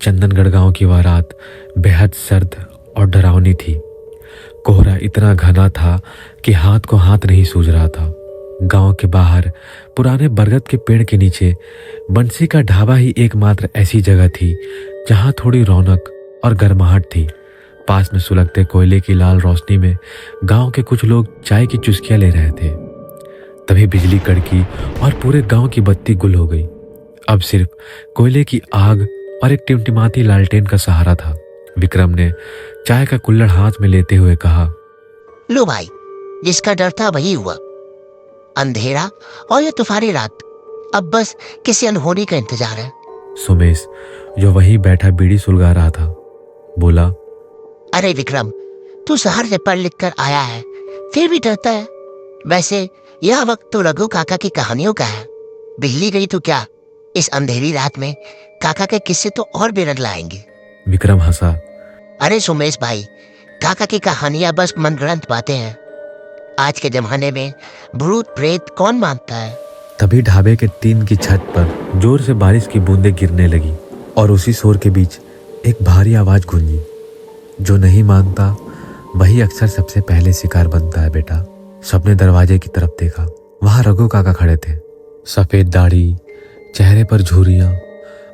चंदनगढ़ गांव की वह रात बेहद सर्द और डरावनी थी। कोहरा इतना घना था कि हाथ को हाथ नहीं सूझ रहा था। गांव के बाहर पुराने बरगद के पेड़ के नीचे बंसी का ढाबा ही एकमात्र ऐसी जगह थी जहां थोड़ी रौनक और गर्माहट थी। पास में सुलगते कोयले की लाल रोशनी में गांव के कुछ लोग चाय की चुस्कियां ले रहे थे। तभी बिजली कड़की और पूरे गांव की बत्ती गुल हो गई। अब सिर्फ कोयले की आग और एक टिमटिमाती लालटेन का सहारा था। विक्रम ने चाय का कुल्हड़ हाथ में लेते हुए कहा, लो भाई, जिसका डर था वही हुआ। अंधेरा और ये तूफानी रात, अब बस किसी अनहोनी का इंतजार है। सुमेश जो वहीं बैठा बीड़ी सुलगा रहा था बोला, अरे विक्रम, तू शहर से पढ़ लिख कर आया है, फिर भी डरता है। वैसे यह वक्त तो रघु काका की कहानियों का है। बिजली गई तो क्या, इस अंधेरी रात में काका के किस्से तो और बेरंग लाएंगे। विक्रम हंसा। अरे सुमेश भाई, काका की कहानियां बस मनगढ़ंत बातें हैं। आज के जमाने में भूत प्रेत कौन मानता है। तभी ढाबे के टीन की छत पर जोर से बारिश की बूंदें गिरने लगी और उसी शोर के बीच एक भारी आवाज गूंजी, जो नहीं मानता वही अक्सर सबसे पहले शिकार बनता है बेटा। सबने दरवाजे की तरफ देखा। वहां रघु काका खड़े थे। सफेद दाढ़ी, चेहरे पर झुर्रियां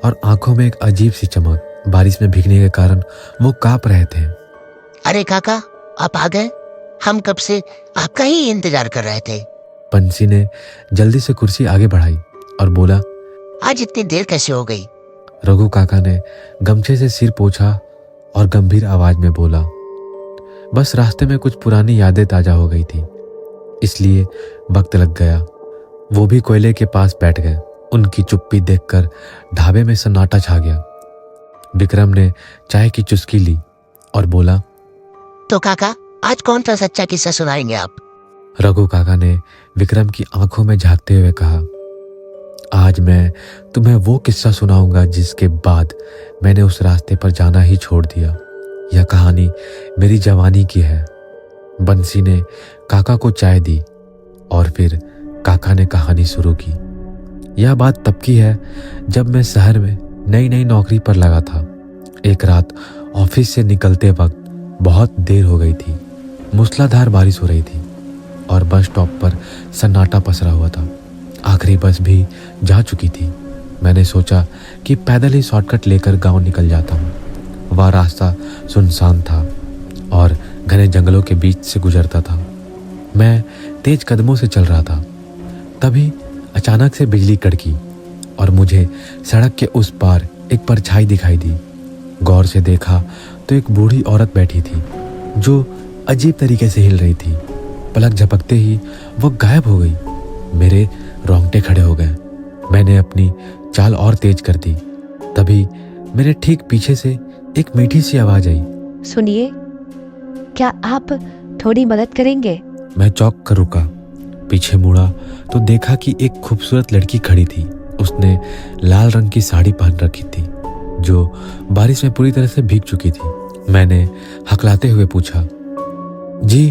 और आंखों में एक अजीब सी चमक। बारिश में भीगने के कारण वो कांप रहे थे। अरे काका, आप आ गए। हम कब से आपका ही इंतजार कर रहे थे। बंसी ने जल्दी से कुर्सी आगे बढ़ाई और बोला, आज इतनी देर कैसे हो गई। रघु काका ने गमछे से सिर पोंछा और गंभीर आवाज में बोला, बस रास्ते में कुछ पुरानी यादें ताजा हो गई थी, इसलिए वक्त लग गया। वो भी कोयले के पास बैठ गए। उनकी चुप्पी देखकर ढाबे में सन्नाटा छा गया। विक्रम ने चाय की चुस्की ली और बोला, तो काका, आज कौन सा सच्चा किस्सा सुनाएंगे आप। रघु काका ने विक्रम की आंखों में झांकते हुए कहा, आज मैं तुम्हें वो किस्सा सुनाऊंगा जिसके बाद मैंने उस रास्ते पर जाना ही छोड़ दिया। यह कहानी मेरी जवानी की है। बंसी ने काका को चाय दी और फिर काका ने कहानी शुरू की। यह बात तब की है जब मैं शहर में नई नई नौकरी पर लगा था। एक रात ऑफिस से निकलते वक्त बहुत देर हो गई थी। मूसलाधार बारिश हो रही थी और बस स्टॉप पर सन्नाटा पसरा हुआ था। आखिरी बस भी जा चुकी थी। मैंने सोचा कि पैदल ही शॉर्टकट लेकर गांव निकल जाता हूँ। वह रास्ता सुनसान था और घने जंगलों के बीच से गुजरता था। मैं तेज कदमों से चल रहा था। तभी अचानक से बिजली कड़की और मुझे सड़क के उस पार एक परछाई दिखाई दी। गौर से देखा तो एक बूढ़ी औरत बैठी थी जो अजीब तरीके से हिल रही थी। पलक झपकते ही वो गायब हो गई। मेरे रोंगटे खड़े हो गए। मैंने अपनी चाल और तेज कर दी। तभी मेरे ठीक पीछे से एक मीठी सी आवाज आई, सुनिए, क्या आप थोड़ी मदद करेंगे। मैं चौंक कर रुका। पीछे मुड़ा तो देखा कि एक खूबसूरत लड़की खड़ी थी। उसने लाल रंग की साड़ी पहन रखी थी जो बारिश में पूरी तरह से भीग चुकी थी। मैंने हकलाते हुए पूछा, जी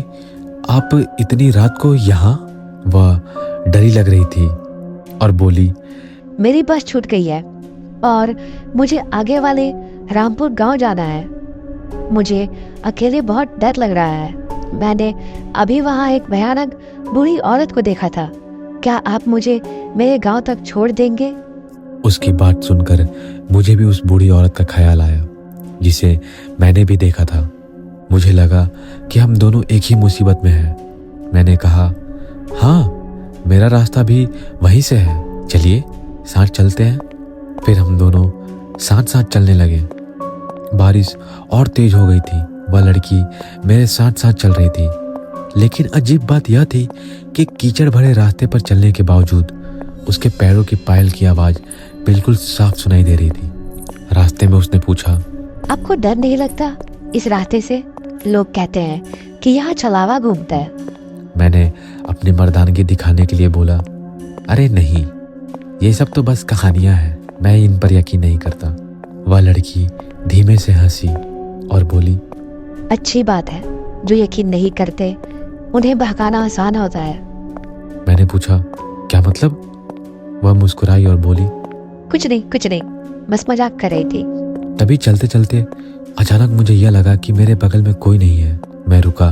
आप इतनी रात को यहाँ। वह डरी लग रही थी और बोली, मेरी बस छूट गई है और मुझे आगे वाले रामपुर गांव जाना है। मुझे अकेले बहुत डर लग रहा है। मैंने अभी वहाँ एक भयानक बूढ़ी औरत को देखा था। क्या आप मुझे मेरे गांव तक छोड़ देंगे। उसकी बात सुनकर मुझे भी उस बूढ़ी औरत का ख्याल आया जिसे मैंने भी देखा था। मुझे लगा कि हम दोनों एक ही मुसीबत में हैं। मैंने कहा, हाँ, मेरा रास्ता भी वहीं से है, चलिए साथ चलते हैं। फिर हम दोनों साथ साथ चलने लगे। बारिश और तेज हो गई थी। वह लड़की मेरे साथ साथ चल रही थी, लेकिन अजीब बात यह थी कि कीचड़ भरे रास्ते पर चलने के बावजूद उसके पैरों की पायल की आवाज बिल्कुल साफ सुनाई दे रही थी। रास्ते में उसने पूछा, आपको डर नहीं लगता इस रास्ते से। लोग कहते हैं कि यहाँ छलावा घूमता है। मैंने अपनी मर्दानगी दिखाने के लिए बोला, अरे नहीं, ये सब तो बस कहानियां हैं, मैं इन पर यकीन नहीं करता। वह लड़की धीमे से हंसी और बोली, अच्छी बात है, जो यकीन नहीं करते उन्हें बहकाना आसान होता है। मैंने पूछा, क्या मतलब। वह मुस्कुराई और बोली, कुछ नहीं, बस मजाक कर रही थी। तभी चलते चलते अचानक मुझे यह लगा कि मेरे बगल में कोई नहीं है। मैं रुका,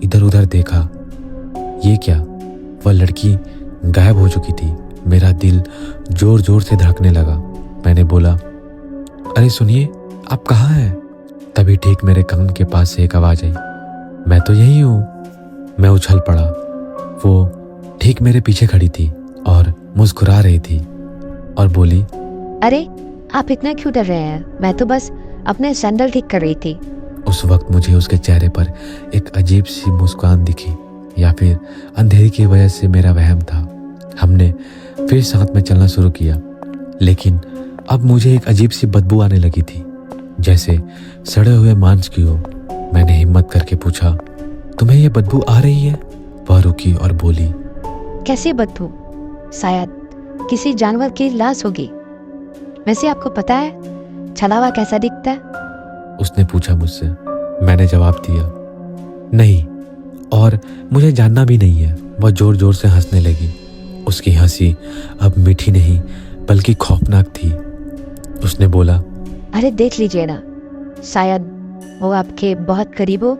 इधर उधर देखा। ये क्या? वह लड़की गायब हो चुकी थी। मेरा दिल जोर जोर से धड़कने लगा। मैंने बोला, अरे सुनिए, आप कहाँ हैं? तभी ठीक मेरे कान के पास से एक आवाज आई, मैं तो यही हूँ। मैं उछल पड़ा। वो ठीक मेरे पीछे खड़ी थी और मुस्कुरा रही थी और बोली, अरे आप इतना क्यों डर रहे हैं? मैं तो बस अपने सैंडल ठीक कर रही थी। उस वक्त मुझे उसके चेहरे पर एक अजीब सी मुस्कान दिखी, या फिर अंधेरे की वजह से मेरा वहम था। हमने फिर साथ में चलना शुरू किया, लेकिन अब मुझे एक अजीब सी बदबू आने लगी थी, जैसे सड़े हुए मांस की हो। मैंने हिम्मत करके पूछा, तुम्हें यह बदबू आ रही है? वह रुकी और बोली, कैसी बदबू? शायद किसी जानवर की लाश होगी। वैसे आपको पता है छला हुआ कैसा दिखता है? उसने पूछा मुझसे। मैंने जवाब दिया, नहीं, और मुझे जानना भी नहीं है। वह जोर जोर से हंसने लगी। उसकी हंसी अब मीठी नहीं बल्कि खौफनाक थी। उसने बोला, अरे देख लीजिए ना, शायद वो आपके बहुत करीब हो।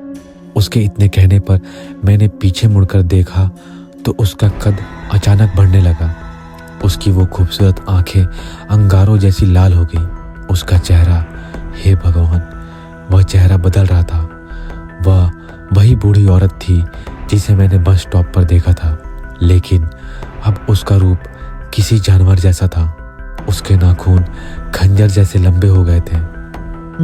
उसके इतने कहने पर मैंने पीछे मुड़कर देखा तो उसका कद अचानक बढ़ने लगा। उसकी वो खूबसूरत आंखें अंगारों जैसी लाल हो गई। उसका चेहरा, हे भगवान, वह चेहरा बदल रहा था। वह वही बूढ़ी औरत थी जिसे मैंने बस स्टॉप पर देखा था, लेकिन अब उसका रूप किसी जानवर जैसा था। उसके नाखून खंजर जैसे लंबे हो गए थे।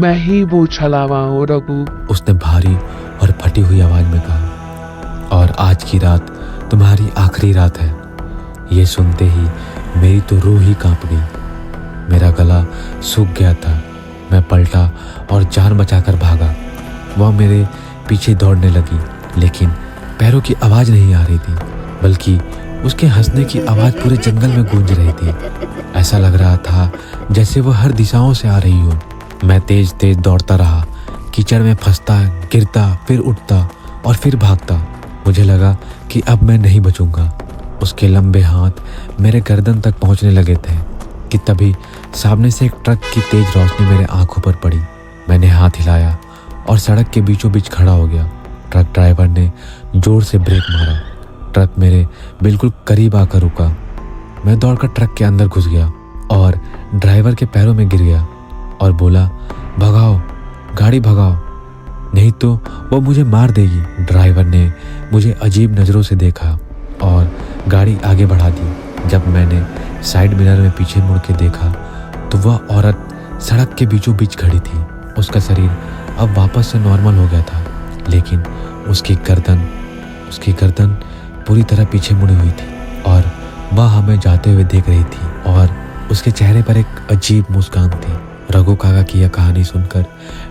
मैं ही वो छलावा हूँ रघु, उसने भारी और फटी हुई आवाज में कहा, और आज की रात तुम्हारी आखिरी रात है। ये सुनते ही मेरी तो रूह ही कांप गई। मेरा गला सूख गया था। मैं पलटा और जान बचाकर भागा। वह मेरे पीछे दौड़ने लगी, लेकिन पैरों की आवाज नहीं आ रही थी, बल्कि उसके हंसने की आवाज पूरे जंगल में गूंज रही थी। ऐसा लग रहा था जैसे वह हर दिशाओं से आ रही हो। मैं तेज तेज दौड़ता रहा, कीचड़ में फंसता, गिरता, फिर उठता और फिर भागता। मुझे लगा कि अब मैं नहीं बचूंगा। उसके लंबे हाथ मेरे गर्दन तक पहुंचने लगे थे कि तभी सामने से एक ट्रक की तेज रोशनी मेरे आंखों पर पड़ी। मैंने हाथ हिलाया और सड़क के बीचों बीच खड़ा हो गया। ट्रक ड्राइवर ने जोर से ब्रेक मारा। ट्रक मेरे बिल्कुल करीब आकर रुका। मैं दौड़कर ट्रक के अंदर घुस गया और ड्राइवर के पैरों में गिर गया और बोला, भगाओ, गाड़ी भगाओ, नहीं तो वो मुझे मार देगी। ड्राइवर ने मुझे अजीब नज़रों से देखा और गाड़ी आगे बढ़ा दी। जब मैंने साइड मिरर में पीछे मुड़ के देखा तो वह औरत सड़क के बीचों बीच खड़ी थी। उसका शरीर अब वापस से नॉर्मल हो गया था, लेकिन उसकी गर्दन पूरी तरह पीछे मुड़ी हुई थी और वह हमें जाते हुए देख रही थी और उसके चेहरे पर एक अजीब मुस्कान थी। रघु काका की यह कहानी सुनकर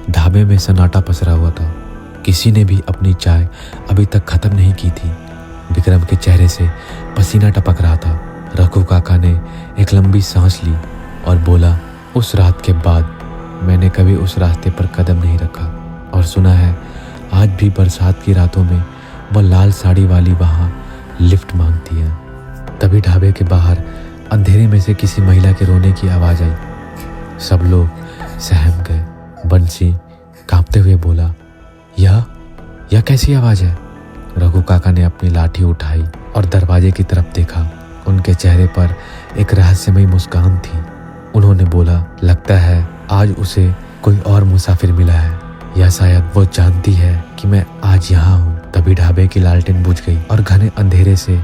ढाबे में सन्नाटा पसरा हुआ था। किसी ने भी अपनी चाय अभी तक खत्म नहीं की थी। विक्रम के चेहरे से पसीना टपक रहा था। रघु काका ने एक लंबी सांस ली और बोला, उस रात के बाद मैंने कभी उस रास्ते पर कदम नहीं रखा, और सुना है आज भी बरसात की रातों में वह लाल साड़ी वाली वहाँ लिफ्ट मांगती है। तभी ढाबे के बाहर अंधेरे में से किसी महिला के रोने की आवाज़ आई। सब लोग सहम गए। बंसी कांपते हुए बोला, यह कैसी आवाज़ है? रघु काका ने अपनी लाठी उठाई और दरवाजे की तरफ देखा। उनके चेहरे पर एक रहस्यमयी मुस्कान थी। उन्होंने बोला, लगता है आज उसे कोई और मुसाफिर मिला है, या शायद वो जानती है कि मैं आज यहाँ हूँ। तभी ढाबे की लालटेन बुझ गई और घने अंधेरे से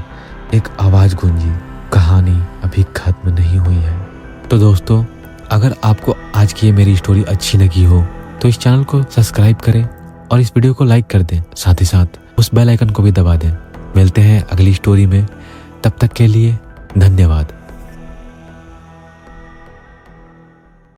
एक आवाज़ गूंजी, कहानी अभी खत्म नहीं हुई है। तो दोस्तों, अगर आपको आज की ये मेरी स्टोरी अच्छी लगी हो तो इस चैनल को सब्सक्राइब करें और इस वीडियो को लाइक कर दें। साथ ही साथ उस बेल आइकन को भी दबा दें। मिलते हैं अगली स्टोरी में, तब तक के लिए धन्यवाद।